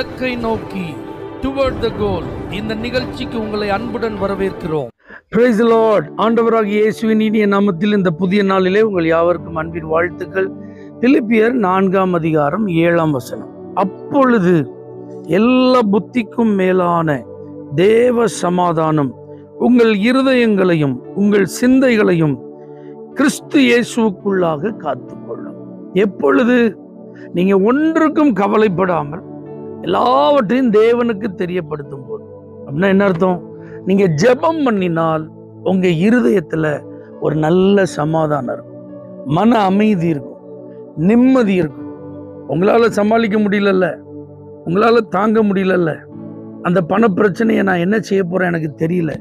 இலக்கை நோக்கி டுவர்ட் த கோல் இந்த நிகழ்ச்சிக்கு உங்களை அன்புடன் வரவேற்கிறோம். Praise the Lord. ஆண்டவராகிய இயேசுவின் இனிய நாமத்தில் இந்த புதிய நாளிலே உங்கள் யாவருக்கும் அன்பின் வாழ்த்துக்கள். பிலிப்பியர் 4:7 அப்பொழுது எல்லா புத்திக்கும் மேலான தேவ சமாதானம் உங்கள் இருதயங்களையும் உங்கள் சிந்தைகளையும் கிறிஸ்து இயேசுவுக்குள்ளாக காத்துக்கொள்ளும். எப்பொழுது? நீங்க ஒன்றுக்கும் கவலைப்படாமல் எல்லாவற்றையும் தேவனுக்கு தெரியப்படுத்தும் போது. அப்படின்னா என்ன அர்த்தம்? நீங்க ஜெபம் பண்ணினால் உங்க இருதயத்துல ஒரு நல்ல சமாதானம் இருக்கும், மன அமைதி இருக்கும், நிம்மதி இருக்கும். உங்களால சமாளிக்க முடியலல்ல, உங்களால தாங்க முடியலல்ல, அந்த பண பிரச்சனையை நான் என்ன செய்ய போறேன் எனக்கு தெரியல,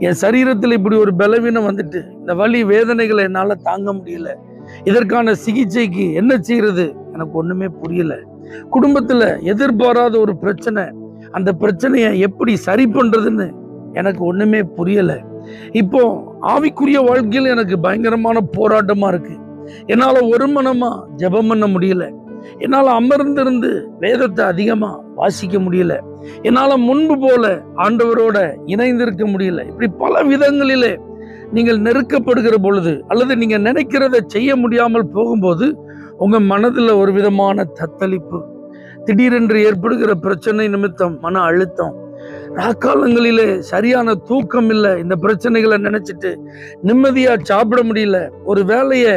என் சரீரத்தில் இப்படி ஒரு பலவீனம் வந்துட்டு இந்த வலி வேதனைகளை என்னால தாங்க முடியல, இதற்கான சிகிச்சைக்கு என்ன செய்யறது எனக்கு ஒண்ணுமே புரியல, குடும்பத்துல எதிர்பாராத ஒரு பிரச்சனை, அந்த பிரச்சனையை எப்படி சரி பண்றதுன்னு எனக்கு ஒண்ணுமே புரியல, இப்போ ஆவிக்குரிய வாழ்க்கையில் எனக்கு பயங்கரமான போராட்டமா இருக்கு, என்னால ஒரு மனமா ஜெபம் பண்ண முடியல, என்னால அமர்ந்திருந்து வேதத்தை அதிகமா வாசிக்க முடியல, என்னால முன்பு போல ஆண்டவரோட இணைந்திருக்க முடியல. இப்படி பல விதங்களிலே நீங்கள் நெருக்கப்படுகிற பொழுது அல்லது நீங்க நினைக்கிறத செய்ய முடியாமல் போகும்போது உங்க மனதுல ஒரு விதமான தத்தளிப்பு, திடீரென்று ஏற்படுகிற பிரச்சனை நிமித்தம் மன அழுத்தம், ராக்காலங்களிலே சரியான தூக்கம் இல்லை, இந்த பிரச்சனைகளை நினைச்சிட்டு நிம்மதியா சாப்பிட முடியல, ஒரு வேலையை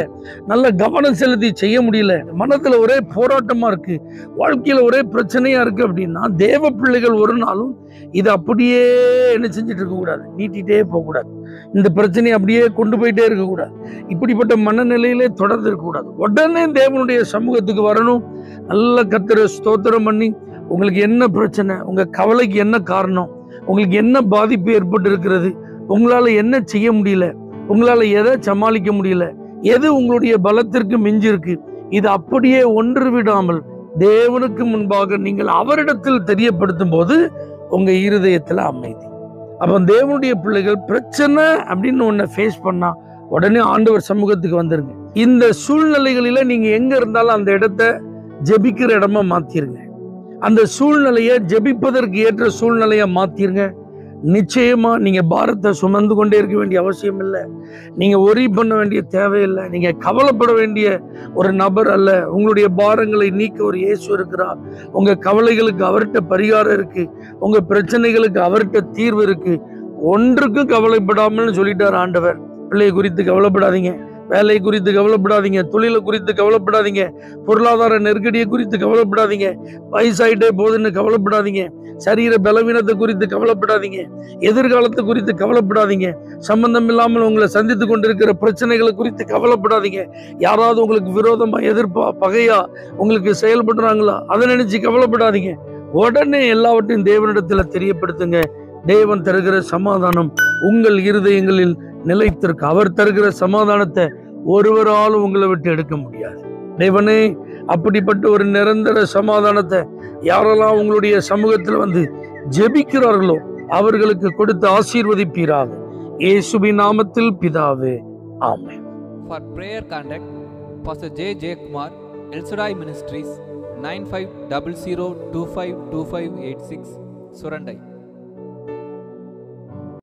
நல்ல கவனம் செலுத்தி செய்ய முடியல, மனதுல ஒரே போராட்டமா இருக்கு, வாழ்க்கையில ஒரே பிரச்சனையா இருக்கு. அப்படின்னா தேவ பிள்ளைகள் ஒரு நாளும் இதை அப்படியே என்ன செஞ்சுட்டு இருக்க கூடாது, நீட்டிகிட்டே போக கூடாது, இந்த பிரச்சனையை அப்படியே கொண்டு போயிட்டே இருக்கக்கூடாது, இப்படிப்பட்ட மனநிலையிலே தொடர்ந்து இருக்கக்கூடாது. உடனே தேவனுடைய சமூகத்துக்கு வரணும், நல்ல கர்த்தரை ஸ்தோத்திரம் பண்ணி உங்களுக்கு என்ன பிரச்சனை, உங்க கவலைக்கு என்ன காரணம், உங்களுக்கு என்ன பாதிப்பு ஏற்பட்டு இருக்கிறது, உங்களால என்ன செய்ய முடியல, உங்களால எதை சமாளிக்க முடியல, எது உங்களுடைய பலத்திற்கு மிஞ்சி இருக்கு, இது அப்படியே ஒன்று விடாமல் தேவனுக்கு முன்பாக நீங்கள் அவரிடத்தில் தெரியப்படுத்தும் போது உங்க இருதயத்துல அமைதி. அப்ப தேவனுடைய பிள்ளைகள் பிரச்சனை அப்படின்னு ஒன்ன ஃபேஸ் பண்ணா உடனே ஆண்டவர் சமூகத்துக்கு வந்துருங்க. இந்த சூழ்நிலைகளில நீங்க எங்க இருந்தாலும் அந்த இடத்த ஜெபிக்கிற இடமா மாத்திருங்க, அந்த சூழ்நிலையை ஜெபிப்பதற்கு ஏற்ற சூழ்நிலையை மாத்திருங்க. நிச்சயமா நீங்க பாரத்தை சுமந்து கொண்டே இருக்க வேண்டிய அவசியம் இல்லை, நீங்க ஒரி பண்ண வேண்டிய தேவையில்லை, நீங்க கவலைப்பட வேண்டிய ஒரு நபர் அல்ல. உங்களுடைய பாரங்களை நீக்க ஒரு இயேசு இருக்கிறார், உங்க கவலைகளுக்கு அவர்கிட்ட பரிகாரம் இருக்கு, உங்க பிரச்சனைகளுக்கு அவர்கிட்ட தீர்வு இருக்கு. ஒன்றுக்கும் கவலைப்படாமல்னு சொல்லிட்டார் ஆண்டவர். பிள்ளை குறித்து கவலைப்படாதீங்க, வேலை குறித்து கவலைப்படாதீங்க, தொழிலை குறித்து கவலைப்படாதீங்க, பொருளாதார நெருக்கடியை குறித்து கவலைப்படாதீங்க, வயசாயிட்டே போகுதுன்னு கவலைப்படாதீங்க, சரீர பலவீனத்தை குறித்து கவலைப்படாதீங்க, எதிர்காலத்தை குறித்து கவலைப்படாதீங்க, சம்பந்தம் இல்லாமல் உங்களை சந்தித்து கொண்டிருக்கிற பிரச்சனைகளை குறித்து கவலைப்படாதீங்க, யாராவது உங்களுக்கு விரோதமா எதிர்ப்பா பகையா உங்களுக்கு செயல்படுறாங்களா அதை நினைச்சு கவலைப்படாதீங்க. உடனே எல்லாவற்றையும் தேவனிடத்துல தெரியப்படுத்துங்க. தேவன் தருகிற சமாதானம் உங்கள் இருதயங்களில் நிலைத்திருக்கு. அவர் தருகிற சமாதானத்தை ஒருவராலும் உங்களை விட்டு எடுக்க முடியாது. தேவனே, அப்படிப்பட்ட ஒரு நிரந்தர சமாதானத்தை யாரெல்லாம் உங்களுடைய சமூகத்தில் வந்து ஜெபிக்கிறார்களோ அவர்களுக்கு கொடுத்து ஆசீர்வதிப்பீராக. இயேசுவின் நாமத்தில் பிதாவே, ஆமென். For prayer contact Pastor J. Kumar, El Shaddai Ministries, 9500252586, Surandai.